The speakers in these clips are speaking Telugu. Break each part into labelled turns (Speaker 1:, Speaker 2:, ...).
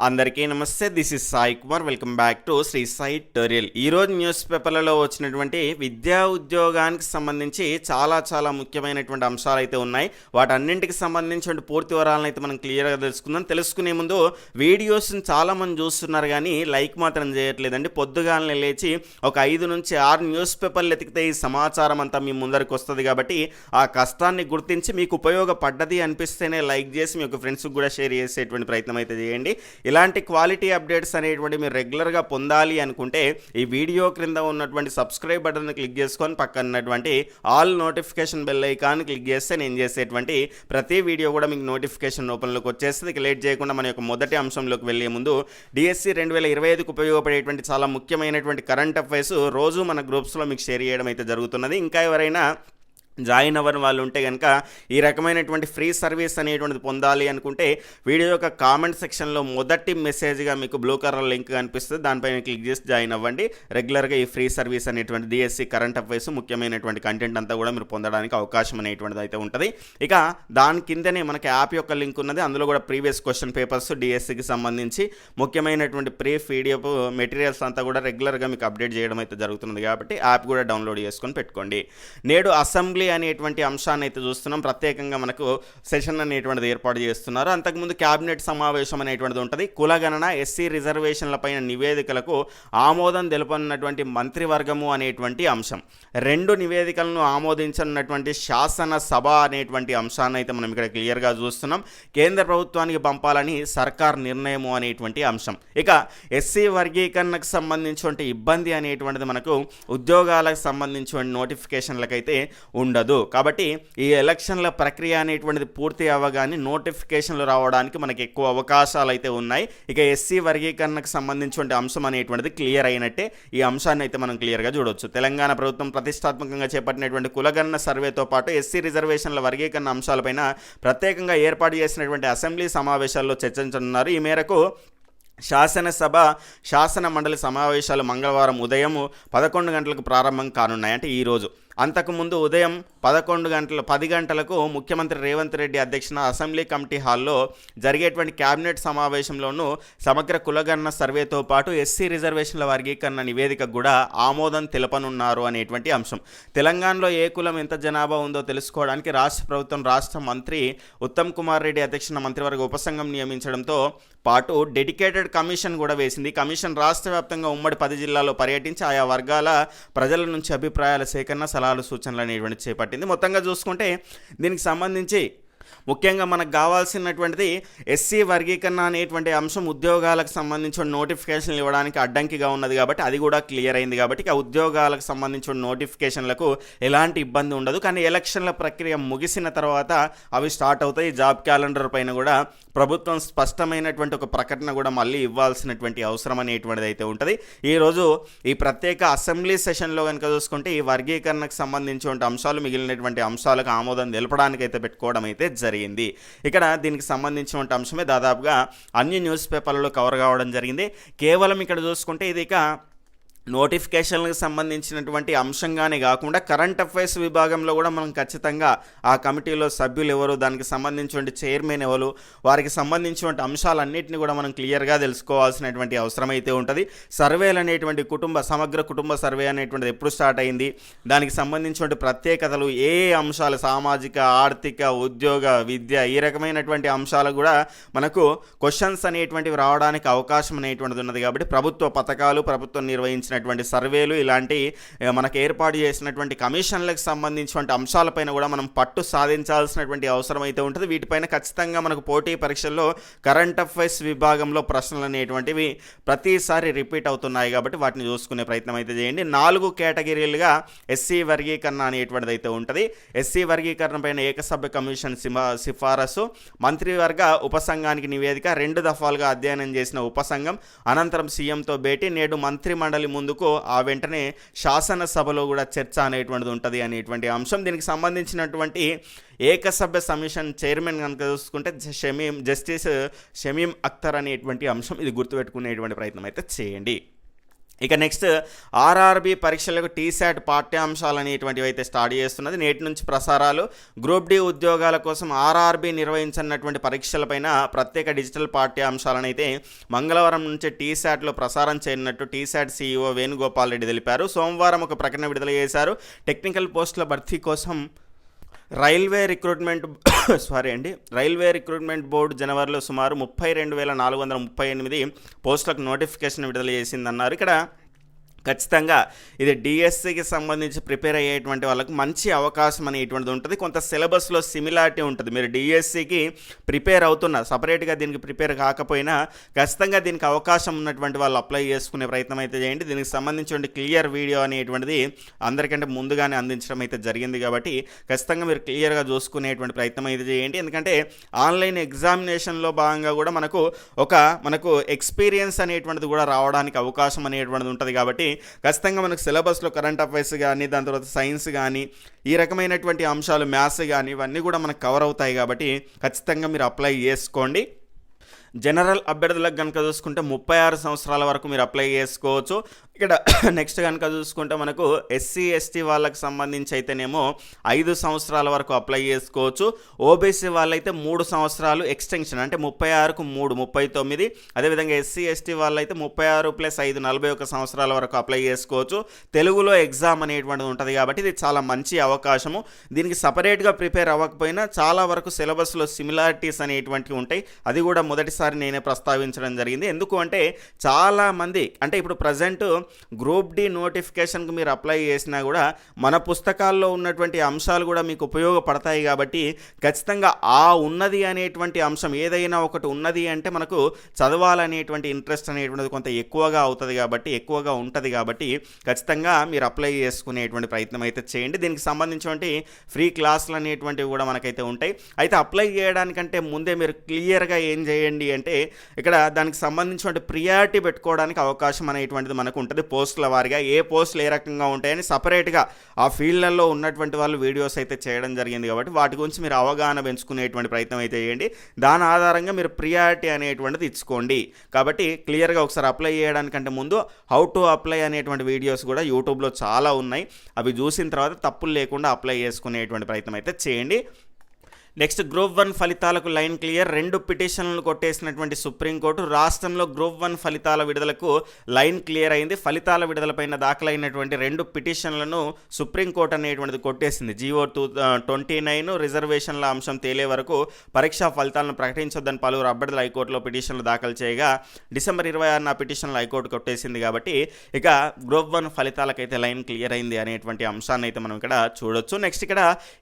Speaker 1: అందరికీ నమస్తే. This is Sai Kumar. Welcome back to Shri Sai tutorial. ఈరోజు న్యూస్ పేపర్లలో వచ్చినటువంటి విద్యా ఉద్యోగానికి సంబంధించి చాలా ముఖ్యమైనటువంటి అంశాలు అయితే ఉన్నాయి. వాటన్నింటికి సంబంధించిన పూర్తి వివరాలను అయితే మనం క్లియర్గా తెలుసుకుందాం. తెలుసుకునే ముందు వీడియోస్ని చాలామంది చూస్తున్నారు కానీ లైక్ మాత్రం చేయట్లేదండి. పొద్దుగాలనే లేచి ఒక 5 నుంచి 6 న్యూస్ పేపర్లు ఎతికితే ఈ సమాచారం అంతా మీ ముందరికి వస్తుంది. కాబట్టి ఆ కష్టాన్ని గుర్తించి మీకు ఉపయోగపడ్డది అనిపిస్తేనే లైక్ చేసి మీ యొక్క ఫ్రెండ్స్కి కూడా షేర్ చేసేటువంటి ప్రయత్నం అయితే చేయండి. ఇలాంటి క్వాలిటీ అప్డేట్స్ అనేటువంటి మీరు రెగ్యులర్గా పొందాలి అనుకుంటే ఈ వీడియో క్రింద ఉన్నటువంటి సబ్స్క్రైబ్ బటన్ క్లిక్ చేసుకొని పక్కన ఉన్నటువంటి all notification bell icon click చేస్తే నేను చేసేటువంటి ప్రతి వీడియో కూడా మీకు నోటిఫికేషన్ ఓపెన్లోకి వచ్చేస్తుంది. ఇక లేట్ చేయకుండా మన యొక్క మొదటి అంశంలోకి వెళ్ళే ముందు డిఎస్సి 2025కు ఉపయోగపడేటువంటి చాలా ముఖ్యమైనటువంటి కరెంట్ అఫైర్స్ రోజు మన గ్రూప్స్లో మీకు షేర్ చేయడం అయితే జరుగుతున్నది. ఇంకా ఎవరైనా జాయిన్ అవ్వని వాళ్ళు ఉంటే కనుక ఈ రకమైనటువంటి ఫ్రీ సర్వీస్ అనేటువంటిది పొందాలి అనుకుంటే వీడియో యొక్క కామెంట్ సెక్షన్లో మొదటి మెసేజ్గా మీకు బ్లూ కలర్ లింక్ కనిపిస్తుంది. దానిపైన క్లిక్ చేసి జాయిన్ అవ్వండి. రెగ్యులర్గా ఈ ఫ్రీ సర్వీస్ అనేటువంటి డిఎస్సి కరెంట్ అఫైర్స్ ముఖ్యమైనటువంటి కంటెంట్ అంతా కూడా మీరు పొందడానికి అవకాశం అనేటువంటిది అయితే ఉంటుంది. ఇక దాని కిందనే మనకి యాప్ యొక్క లింక్ ఉన్నది. అందులో కూడా ప్రీవియస్ క్వశ్చన్ పేపర్స్ డిఎస్సికి సంబంధించి ముఖ్యమైనటువంటి ప్రీ పీడిఎఫ్ మెటీరియల్స్ అంతా కూడా రెగ్యులర్గా మీకు అప్డేట్ చేయడం అయితే జరుగుతుంది. కాబట్టి యాప్ కూడా డౌన్లోడ్ చేసుకొని పెట్టుకోండి. నేడు అసెంబ్లీ అనేటువంటి అంశాన్ని అయితే చూస్తున్నాం. ప్రత్యేకంగా మనకు సెషన్ అనేటువంటిది ఏర్పాటు చేస్తున్నారు. అంతకుముందు క్యాబినెట్ సమావేశం అనేటువంటిది ఉంటుంది. కులగణన ఎస్సీ రిజర్వేషన్లపైన నివేదికలకు ఆమోదం తెలుపనున్నటువంటి మంత్రివర్గము అనేటువంటి అంశం, 2 నివేదికలను ఆమోదించనున్నటువంటి శాసనసభ అనేటువంటి అంశాన్ని అయితే మనం ఇక్కడ క్లియర్గా చూస్తున్నాం. కేంద్ర ప్రభుత్వానికి పంపాలని సర్కార్ నిర్ణయము అనేటువంటి అంశం. ఇక ఎస్సీ వర్గీకరణకు సంబంధించిన ఇబ్బంది అనేటువంటిది మనకు ఉద్యోగాలకు సంబంధించిన నోటిఫికేషన్లకైతే ఉండదు. కాబట్టి ఈ ఎలక్షన్ల ప్రక్రియ అనేటువంటిది పూర్తి అవ్వగానే నోటిఫికేషన్లు రావడానికి మనకి ఎక్కువ అవకాశాలు అయితే ఉన్నాయి. ఇక ఎస్సీ వర్గీకరణకు సంబంధించిన అంశం అనేటువంటిది క్లియర్ అయినట్టే. ఈ అంశాన్ని అయితే మనం క్లియర్గా చూడవచ్చు. తెలంగాణ ప్రభుత్వం ప్రతిష్టాత్మకంగా చేపట్టినటువంటి కులగణన సర్వేతో పాటు ఎస్సీ రిజర్వేషన్ల వర్గీకరణ అంశాలపైన ప్రత్యేకంగా ఏర్పాటు చేసినటువంటి అసెంబ్లీ సమావేశాల్లో చర్చించనున్నారు. ఈ మేరకు శాసన మండలి సమావేశాలు మంగళవారం ఉదయం 11 గంటలకు ప్రారంభం కానున్నాయి. అంటే ఈరోజు. అంతకుముందు ఉదయం 10 గంటలకు ముఖ్యమంత్రి రేవంత్ రెడ్డి అధ్యక్షన అసెంబ్లీ కమిటీ హాల్లో జరిగేటువంటి క్యాబినెట్ సమావేశంలోనూ సమగ్ర కులగణన సర్వేతో పాటు ఎస్సీ రిజర్వేషన్ల వర్గీకరణ నివేదికకు కూడా ఆమోదం తెలపనున్నారు అనేటువంటి అంశం. తెలంగాణలో ఏ కులం ఎంత జనాభా ఉందో తెలుసుకోవడానికి రాష్ట్ర ప్రభుత్వం రాష్ట్ర మంత్రి ఉత్తమ్ కుమార్ రెడ్డి అధ్యక్షన మంత్రివర్గ ఉపసంఘం నియమించడంతో పాటు డెడికేటెడ్ కమిషన్ కూడా వేసింది. కమిషన్ రాష్ట్ర వ్యాప్తంగా ఉమ్మడి 10 జిల్లాల్లో పర్యటించి ఆయా వర్గాల ప్రజల నుంచి అభిప్రాయాల సేకరణ, సలహాలు, సూచనలు అనేటువంటి చేపట్టింది. మొత్తంగా చూసుకుంటే దీనికి సంబంధించి ముఖ్యంగా మనకు కావాల్సినటువంటిది ఎస్సీ వర్గీకరణ అనేటువంటి అంశం ఉద్యోగాలకు సంబంధించిన నోటిఫికేషన్లు ఇవ్వడానికి అడ్డంకిగా ఉన్నది. కాబట్టి అది కూడా క్లియర్ అయింది. కాబట్టి ఆ ఉద్యోగాలకు సంబంధించిన నోటిఫికేషన్లకు ఎలాంటి ఇబ్బంది ఉండదు. కానీ ఎలక్షన్ల ప్రక్రియ ముగిసిన తర్వాత అవి స్టార్ట్ అవుతాయి. జాబ్ క్యాలెండర్ పైన కూడా ప్రభుత్వం స్పష్టమైనటువంటి ఒక ప్రకటన కూడా మళ్ళీ ఇవ్వాల్సినటువంటి అవసరం అనేటువంటిది అయితే ఉంటుంది. ఈరోజు ఈ ప్రత్యేక అసెంబ్లీ సెషన్లో కనుక చూసుకుంటే ఈ వర్గీకరణకు సంబంధించిన అంశాలు మిగిలినటువంటి అంశాలకు ఆమోదం తెలపడానికి అయితే పెట్టుకోవడం అయితే జరిగింది. ఇక్కడ దీనికి సంబంధించిన అంశమే దాదాపుగా అన్ని న్యూస్ పేపర్లలో కవర్ కావడం జరిగింది. కేవలం ఇక్కడ చూసుకుంటే ఇది ఇక నోటిఫికేషన్లకు సంబంధించినటువంటి అంశంగానే కాకుండా కరెంట్ అఫైర్స్ విభాగంలో కూడా మనం ఖచ్చితంగా ఆ కమిటీలో సభ్యులు ఎవరు, దానికి సంబంధించిన చైర్మన్ ఎవరు, వారికి సంబంధించిన అంశాలన్నింటినీ కూడా మనం క్లియర్గా తెలుసుకోవాల్సినటువంటి అవసరం అయితే ఉంటుంది. సర్వేలు అనేటువంటి సమగ్ర కుటుంబ సర్వే అనేటువంటిది ఎప్పుడు స్టార్ట్ అయింది, దానికి సంబంధించిన ప్రత్యేకతలు, ఏ అంశాలు, సామాజిక, ఆర్థిక, ఉద్యోగ, విద్య, ఈ రకమైనటువంటి అంశాలు కూడా మనకు క్వశ్చన్స్ అనేటువంటివి రావడానికి అవకాశం అనేటువంటిది ఉన్నది. కాబట్టి ప్రభుత్వ పథకాలు, ప్రభుత్వం నిర్వహించిన సర్వేలు, ఇలాంటి మనకు ఏర్పాటు చేసినటువంటి కమిషన్లకు సంబంధించిన అంశాలపైన కూడా మనం పట్టు సాధించాల్సినటువంటి అవసరం అయితే ఉంటుంది. వీటిపైన ఖచ్చితంగా మనకు పోటీ పరీక్షల్లో కరెంట్ అఫైర్స్ విభాగంలో ప్రశ్నలు అనేటువంటివి ప్రతిసారి రిపీట్ అవుతున్నాయి. కాబట్టి వాటిని చూసుకునే ప్రయత్నం అయితే చేయండి. 4 కేటగిరీలుగా ఎస్సీ వర్గీకరణ అనేటువంటిది అయితే ఉంటుంది. ఎస్సీ వర్గీకరణ పైన ఏకసభ్య కమిషన్ సిఫారసు, మంత్రివర్గ ఉపసంఘానికి నివేదిక, 2 దఫాలుగా అధ్యయనం చేసిన ఉపసంఘం, అనంతరం సీఎంతో భేటీ, నేడు మంత్రి మండలి ముందుకు ఆ వెంటనే శాసనసభలో కూడా చర్చ అనేటువంటిది ఉంటుంది అనేటువంటి అంశం. దీనికి సంబంధించినటువంటి ఏకసభ్య కమిషన్ చైర్మన్ కనుక చూసుకుంటే జస్టిస్ షమీం అఖ్తర్ అనేటువంటి అంశం. ఇది గుర్తుపెట్టుకునేటువంటి ప్రయత్నం అయితే చేయండి. ఇక నెక్స్ట్ ఆర్ఆర్బీ పరీక్షలకు టీశాట్ పాఠ్యాంశాలు అనేటువంటివి అయితే స్టార్ట్ చేస్తున్నది. నేటి నుంచి ప్రసారాలు. గ్రూప్ డి ఉద్యోగాల కోసం ఆర్ఆర్బీ నిర్వహించినటువంటి పరీక్షలపైన ప్రత్యేక డిజిటల్ పాఠ్యాంశాలను అయితే మంగళవారం నుంచి టీశాట్లో ప్రసారం చేయనున్నట్టు టీశాట్ సీఈఓ వేణుగోపాల్ రెడ్డి తెలిపారు. సోమవారం ఒక ప్రకటన విడుదల చేశారు. టెక్నికల్ పోస్టుల భర్తీ కోసం రైల్వే రిక్రూట్మెంట్ బోర్డు జనవరిలో సుమారు 32,438 పోస్టులకు నోటిఫికేషన్ విడుదల చేసిందన్నారు. ఇక్కడ ఖచ్చితంగా ఇది డిఎస్సికి సంబంధించి ప్రిపేర్ అయ్యేటువంటి వాళ్ళకు మంచి అవకాశం అనేటువంటిది ఉంటుంది. కొంత సిలబస్లో సిమిలారిటీ ఉంటుంది. మీరు డిఎస్సికి ప్రిపేర్ అవుతున్న సపరేట్గా దీనికి ప్రిపేర్ కాకపోయినా ఖచ్చితంగా దీనికి అవకాశం ఉన్నటువంటి వాళ్ళు అప్లై చేసుకునే ప్రయత్నం అయితే చేయండి. దీనికి సంబంధించిన క్లియర్ వీడియో అనేటువంటిది అందరికంటే ముందుగానే అందించడం అయితే జరిగింది కాబట్టి ఖచ్చితంగా మీరు క్లియర్గా చూసుకునేటువంటి ప్రయత్నం అయితే చేయండి. ఎందుకంటే ఆన్లైన్ ఎగ్జామినేషన్లో భాగంగా కూడా మనకు ఎక్స్పీరియన్స్ అనేటువంటిది కూడా రావడానికి అవకాశం అనేటువంటిది ఉంటుంది. కాబట్టి ఖచ్చితంగా మనకు సిలబస్లో కరెంట్ అఫైర్స్ కానీ, దాని తర్వాత సైన్స్ కానీ, ఈ రకమైనటువంటి అంశాలు మ్యాథ్స్ కానీ ఇవన్నీ కూడా మనకు కవర్ అవుతాయి. కాబట్టి ఖచ్చితంగా మీరు అప్లై చేసుకోండి. జనరల్ అభ్యర్థులకు కనుక చూసుకుంటే 36 సంవత్సరాల వరకు మీరు అప్లై చేసుకోవచ్చు. ఇక్కడ నెక్స్ట్ కనుక చూసుకుంటే మనకు ఎస్సీ ఎస్టీ వాళ్ళకి సంబంధించి అయితేనేమో 5 సంవత్సరాల వరకు అప్లై చేసుకోవచ్చు. ఓబీసీ వాళ్ళైతే 3 సంవత్సరాలు ఎక్స్టెన్షన్, అంటే 36కు 3 39. అదేవిధంగా ఎస్సీ ఎస్టీ వాళ్ళైతే 36 + 5 41 సంవత్సరాల వరకు అప్లై చేసుకోవచ్చు. తెలుగులో ఎగ్జామ్ అనేటువంటిది ఉంటుంది కాబట్టి ఇది చాలా మంచి అవకాశము. దీనికి సపరేట్గా ప్రిపేర్ అవ్వకపోయినా చాలా వరకు సిలబస్లో సిమిలారిటీస్ అనేటువంటివి ఉంటాయి. అది కూడా మొదటిసారి నేనే ప్రస్తావించడం జరిగింది. ఎందుకు అంటే చాలామంది అంటే ఇప్పుడు ప్రజెంట్ గ్రూప్ డి నోటిఫికేషన్కి మీరు అప్లై చేసినా కూడా మన పుస్తకాల్లో ఉన్నటువంటి అంశాలు కూడా మీకు ఉపయోగపడతాయి. కాబట్టి ఖచ్చితంగా ఆ ఉన్నది అనేటువంటి అంశం ఏదైనా ఒకటి ఉన్నది అంటే మనకు చదవాలనేటువంటి ఇంట్రెస్ట్ అనేటువంటిది కొంత ఎక్కువగా ఉంటుంది కాబట్టి ఖచ్చితంగా మీరు అప్లై చేసుకునేటువంటి ప్రయత్నం అయితే చేయండి. దీనికి సంబంధించినటువంటి ఫ్రీ క్లాసులు అనేటువంటివి కూడా మనకైతే ఉంటాయి. అయితే అప్లై చేయడానికంటే ముందే మీరు క్లియర్గా ఏం చేయండి అంటే ఇక్కడ దానికి సంబంధించినటువంటి ప్రియారిటీ పెట్టుకోవడానికి అవకాశం అనేటువంటిది మనకు ఉంటుంది. పోస్టుల వారిగా ఏ పోస్టులు ఏ రకంగా ఉంటాయని సపరేట్గా ఆ ఫీల్డ్లలో ఉన్నటువంటి వాళ్ళు వీడియోస్ అయితే చేయడం జరిగింది. కాబట్టి వాటి గురించి మీరు అవగాహన పెంచుకునేటువంటి ప్రయత్నం అయితే చేయండి. దాని ఆధారంగా మీరు ప్రియారిటీ అనేటువంటిది ఇచ్చుకోండి. కాబట్టి క్లియర్గా ఒకసారి అప్లై చేయడానికంటే ముందు హౌ టు అప్లై అనేటువంటి వీడియోస్ కూడా యూట్యూబ్లో చాలా ఉన్నాయి. అవి చూసిన తర్వాత తప్పులు లేకుండా అప్లై చేసుకునేటువంటి ప్రయత్నం అయితే చేయండి. నెక్స్ట్ గ్రూప్ 1 ఫలితాలకు లైన్ క్లియర్. 2 పిటిషన్లను కొట్టేసినటువంటి సుప్రీంకోర్టు రాష్ట్రంలో గ్రూప్ 1 ఫలితాల విడుదలకు లైన్ క్లియర్ అయింది. ఫలితాల విడుదలపైన దాఖలైనటువంటి 2 పిటిషన్లను సుప్రీంకోర్టు అనేటువంటిది కొట్టేసింది. జీవో 29 రిజర్వేషన్ల అంశం తేలే వరకు పరీక్షా ఫలితాలను ప్రకటించొద్దని పలువురు అభ్యర్థులు హైకోర్టులో పిటిషన్లు దాఖలు చేయగా డిసెంబర్ 26న పిటిషన్లు హైకోర్టు కొట్టేసింది. కాబట్టి ఇక గ్రూప్ 1 ఫలితాలకైతే లైన్ క్లియర్ అయింది అనేటువంటి అంశాన్ని అయితే మనం ఇక్కడ చూడొచ్చు. నెక్స్ట్ ఇక్కడ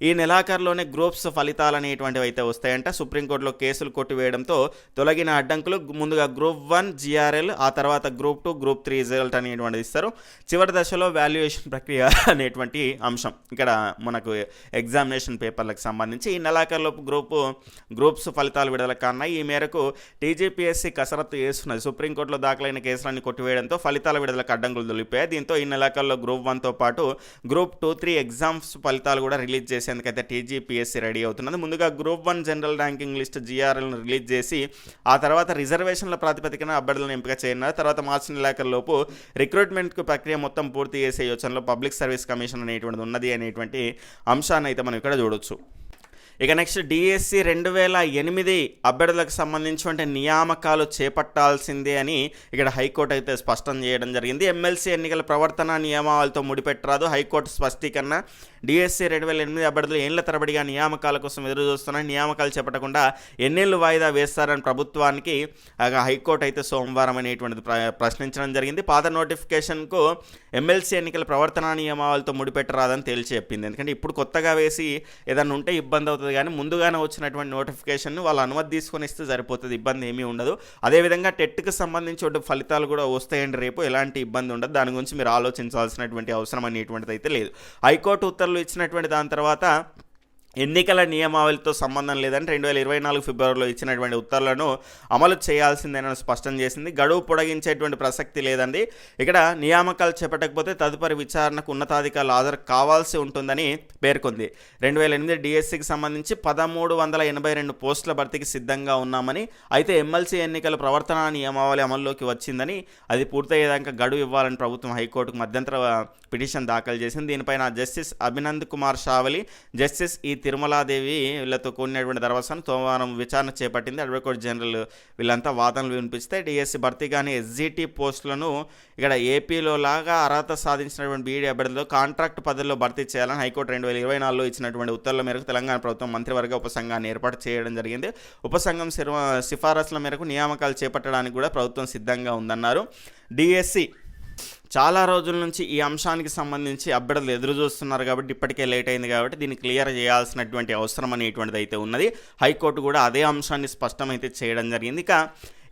Speaker 1: ఈ నెలాఖరులోనే గ్రూప్స్ ఫలితాలు అనేటువంటివి అయితే వస్తాయంట. సుప్రీంకోర్టులో కేసులు కొట్టివేయడంతో తొలగిన అడ్డంకులు ముందుగా గ్రూప్ 1 జిఆర్ఎల్, ఆ తర్వాత గ్రూప్ 2 గ్రూప్ 3 రిజల్ట్ అనేటువంటిది ఇస్తారు. చివరి దశలో వాల్యుయేషన్ ప్రక్రియ అనేటువంటి అంశం ఇక్కడ మనకు ఎగ్జామినేషన్ పేపర్లకు సంబంధించి ఈ నెలాఖరులోపు గ్రూప్స్ ఫలితాలు విడుదల కన్నా ఈ మేరకు టీజీపీఎస్సీ కసరత్తు చేస్తున్నది. సుప్రీంకోర్టులో దాఖలైన కేసులన్నీ కొట్టివేయడంతో ఫలితాల విడుదలకు అడ్డంకులు తొలిపాయి. దీంతో ఈ నెలాఖరులో గ్రూప్ 1తో పాటు గ్రూప్ 2, 3 ఎగ్జామ్స్ ఫలితాలు కూడా రిలీజ్ చేసేందుకైతే టీజీపీఎస్సీ రెడీ అవుతున్నది. ముందుగా గ్రూప్ 1 జనరల్ ర్యాంకింగ్ లిస్ట్ జిఆర్ఎల్ను రిలీజ్ చేసి ఆ తర్వాత రిజర్వేషన్ల ప్రాతిపదికన అభ్యర్థులను ఎంపిక చేయనున్నారు. తర్వాత మార్చి నెలాఖరులోపు రిక్రూట్మెంట్కు ప్రక్రియ మొత్తం పూర్తి చేసే యోచనలో పబ్లిక్ సర్వీస్ కమిషన్ అనేటువంటిది ఉన్నది అనేటువంటి అంశాన్ని అయితే మనం ఇక్కడ చూడొచ్చు. ఇక నెక్స్ట్ డిఎస్సి 2008 అభ్యర్థులకు సంబంధించిన నియామకాలు చేపట్టాల్సిందే అని ఇక్కడ హైకోర్టు అయితే స్పష్టం చేయడం జరిగింది. ఎమ్మెల్సీ ఎన్నికల ప్రవర్తన నియమావళితో ముడిపెట్టరాదు హైకోర్టు స్పష్టీకరణ. డిఎస్సి 2008 అభ్యర్థులు ఏళ్ల తరబడిగా నియామకాల కోసం ఎదురు చూస్తున్నారు. నియామకాలు చేపట్టకుండా ఎన్నేళ్ళు వాయిదా వేస్తారని ప్రభుత్వానికి హైకోర్టు అయితే సోమవారం అనేటువంటిది ప్రశ్నించడం జరిగింది. పాత నోటిఫికేషన్కు ఎమ్మెల్సీ ఎన్నికల ప్రవర్తన నియమావళితో ముడిపెట్టరాదని తేల్చి చెప్పింది. ఎందుకంటే ఇప్పుడు కొత్తగా వేసి ఏదన్నా ఉంటే ఇబ్బంది అవుతుంది, కానీ ముందుగానే వచ్చినటువంటి నోటిఫికేషన్ను వాళ్ళు అనుమతి తీసుకొని ఇస్తే సరిపోతుంది, ఇబ్బంది ఏమీ ఉండదు. అదేవిధంగా టెట్కి సంబంధించి ఫలితాలు కూడా వస్తాయండి రేపు, ఎలాంటి ఇబ్బంది ఉండదు. దాని గురించి మీరు ఆలోచించాల్సినటువంటి అవసరం అనేటువంటిది అయితే లేదు. హైకోర్టు ఉత్తర్వులు ఇచ్చినటువంటి దాని తర్వాత ఎన్నికల నియమావళితో సంబంధం లేదని 2024 ఫిబ్రవరిలో ఇచ్చినటువంటి ఉత్తర్వులను అమలు చేయాల్సిందేనని స్పష్టం చేసింది. గడువు పొడిగించేటువంటి ప్రసక్తి లేదండి. ఇక్కడ నియామకాలు చేపట్టకపోతే తదుపరి విచారణకు ఉన్నతాధికారులు హాజరు కావాల్సి ఉంటుందని పేర్కొంది. 2008 డిఎస్సికి సంబంధించి 1382 పోస్టుల భర్తీకి సిద్ధంగా ఉన్నామని, అయితే ఎమ్మెల్సీ ఎన్నికల ప్రవర్తన నియమావళి అమల్లోకి వచ్చిందని, అది పూర్తయ్యేదాకా గడువు ఇవ్వాలని ప్రభుత్వం హైకోర్టుకు మధ్యంతర పిటిషన్ దాఖలు చేసింది. దీనిపైన జస్టిస్ అభినంద్ కుమార్ షావలి, జస్టిస్ తిరుమలాదేవి వీళ్ళతో కూడినటువంటి ధర్మాసనం సోమవారం విచారణ చేపట్టింది. అడ్వకేట్ జనరల్ వీళ్ళంతా వాదనలు వినిపిస్తే డిఎస్సి భర్తీ కానీ ఎస్జిటి పోస్టులను ఇక్కడ ఏపీలో లాగా అర్హత సాధించినటువంటి బీఈడీ అభ్యర్థులు కాంట్రాక్ట్ పద్ధతిలో భర్తీ చేయాలని హైకోర్టు 2024లో ఇచ్చినటువంటి ఉత్తర్వుల మేరకు తెలంగాణ ప్రభుత్వం మంత్రివర్గ ఉపసంఘాన్ని ఏర్పాటు చేయడం జరిగింది. ఉపసంఘం సిఫారసుల మేరకు నియామకాలు చేపట్టడానికి కూడా ప్రభుత్వం సిద్ధంగా ఉందన్నారు. డిఎస్సి చాలా రోజుల నుంచి ఈ అంశానికి సంబంధించి అభ్యర్థులు ఎదురు చూస్తున్నారు కాబట్టి ఇప్పటికే లేట్ అయింది కాబట్టి దీన్ని క్లియర్ చేయాల్సినటువంటి అవసరం అనేటువంటిది అయితే ఉన్నది. హైకోర్టు కూడా అదే అంశాన్ని స్పష్టమైతే చేయడం జరిగింది. ఇక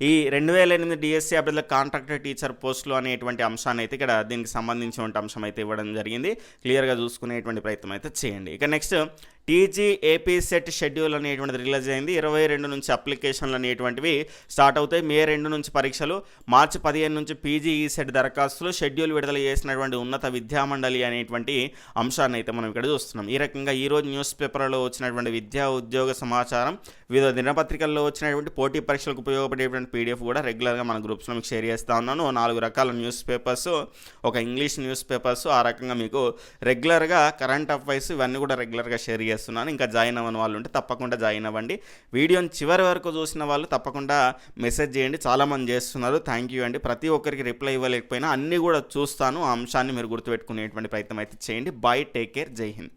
Speaker 1: ఈ 2008 డిఎస్సి అభ్యర్థుల కాంట్రాక్టర్ టీచర్ పోస్టులు అనేటువంటి అంశాన్ని అయితే ఇక్కడ దీనికి సంబంధించినటువంటి అంశం అయితే ఇవ్వడం జరిగింది. క్లియర్గా చూసుకునేటువంటి ప్రయత్నం అయితే చేయండి. ఇక next TG AP set schedule అనేటువంటిది రిలీజ్ అయింది. 22 నుంచి అప్లికేషన్లు అనేటువంటివి స్టార్ట్ అవుతాయి. మే 2 నుంచి పరీక్షలు, మార్చి 15 నుంచి పీజీఈ సెట్ దరఖాస్తులు, షెడ్యూల్ విడుదల చేసినటువంటి ఉన్నత విద్యామండలి అనేటువంటి అంశాన్ని అయితే మనం ఇక్కడ చూస్తున్నాం. ఈ రకంగా ఈరోజు న్యూస్ పేపర్లో వచ్చినటువంటి విద్యా ఉద్యోగ సమాచారం, వివిధ దినపత్రికల్లో వచ్చినటువంటి పోటీ పరీక్షలకు ఉపయోగపడేటువంటి పీడిఎఫ్ కూడా రెగ్యులర్గా మన గ్రూప్స్లో మీకు షేర్ చేస్తూ ఉన్నాను. 4 రకాల న్యూస్ పేపర్స్, ఒక ఇంగ్లీష్ న్యూస్ పేపర్స్, ఆ రకంగా మీకు రెగ్యులర్గా కరెంట్ అఫైర్స్ ఇవన్నీ కూడా రెగ్యులర్గా షేర్ చేస్తున్నాను. ఇంకా జాయిన్ అవ్వని వాళ్ళు ఉంటే తప్పకుండా జాయిన్ అవ్వండి. వీడియోని చివరి వరకు చూసిన వాళ్ళు తప్పకుండా మెసేజ్ చేయండి. చాలామంది చేస్తున్నారు. థ్యాంక్ యూ అండి. ప్రతి ఒక్కరికి రిప్లై ఇవ్వలేకపోయినా అన్నీ కూడా చూస్తాను. ఆ అంశాన్ని మీరు గుర్తుపెట్టుకునేటువంటి ప్రయత్నం అయితే చేయండి. బాయ్, టేక్ కేర్, జై హింద్.